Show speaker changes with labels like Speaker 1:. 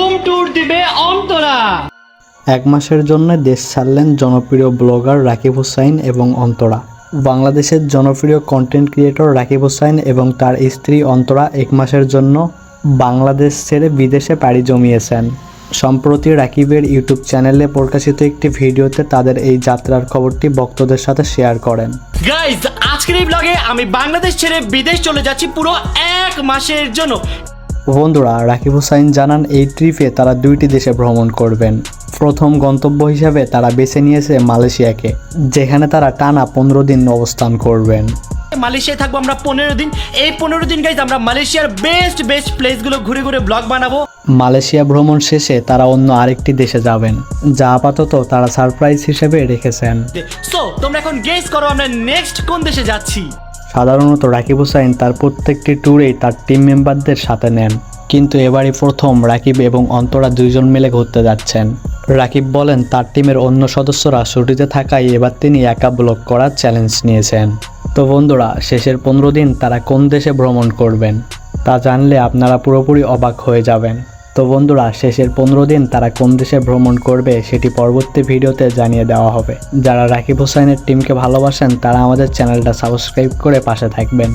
Speaker 1: Room tour দিবে অন্তরা।
Speaker 2: এক মাসের জন্য দেশ ছাড়লেন জনপ্রিয় ব্লগার রাকিব হুসাইন এবং অন্তরা। বাংলাদেশের জনপ্রিয় কন্টেন্ট ক্রিয়েটর রাকিব হুসাইন এবং তার স্ত্রী অন্তরা এক মাসের জন্য বাংলাদেশ ছেড়ে বিদেশে পাড়ি জমিয়েছেন। সম্প্রতি রাকিবের ইউটিউব চ্যানেলে প্রকাশিত একটি ভিডিওতে তাদের এই যাত্রার খবরটি ভক্তদের সাথে শেয়ার করেন।
Speaker 1: গাইজ, আজকের এই ব্লগে আমি বাংলাদেশ ছেড়ে বিদেশ চলে যাচ্ছি পুরো 1 মাসের জন্য।
Speaker 2: বন্ধুরা, রাকিব হুসাইন জানান এই ট্রিপে তারা 2টি দেশে ভ্রমণ করবেন। প্রথম গন্তব্য হিসাবে তারা বেছে নিয়েছে মালয়েশিয়াকে, যেখানে তারা টানা 15 দিন অবস্থান করবেন।
Speaker 1: মালয়েশিয়ায় থাকবো আমরা 15 দিন। এই 15 দিন গাইজ আমরা মালয়েশিয়ার বেস্ট প্লেসগুলো ঘুরে ঘুরে ব্লগ বানাবো।
Speaker 2: মালয়েশিয়া ভ্রমণ শেষে তারা অন্য আরেকটি দেশে যাবেন, যা আপাতত তারা সারপ্রাইজ হিসেবে রেখেছেন।
Speaker 1: সো তোমরা এখন গেস করো আমরা নেক্সট কোন দেশে যাচ্ছি।
Speaker 2: সাধারণত রাকিব হুসাইন তার প্রত্যেকটি ট্যুরেই তার টিম মেম্বারদের সাথে নেন, কিন্তু এবারই প্রথম রাকিব এবং অন্তরা 2জন মিলে ঘুরতে যাচ্ছেন। রাকিব বলেন তার টিমের অন্য সদস্যরা ছুটিতে থাকায় এবার তিনি একা ব্লগ করার চ্যালেঞ্জ নিয়েছেন। তো বন্ধুরা, শেষের 15 দিন তারা কোন দেশে ভ্রমণ করবেন তা জানলে আপনারা পুরোপুরি অবাক হয়ে যাবেন। তো বন্ধুরা, শেষের 15 দিন তারা কোন দেশে ভ্রমণ করবে সেটি পরবর্তী ভিডিওতে জানিয়ে দেওয়া হবে। যারা রাকিব হুসাইনের টিমকে ভালোবাসেন তারা আমাদের চ্যানেলটা সাবস্ক্রাইব করে পাশে থাকবেন।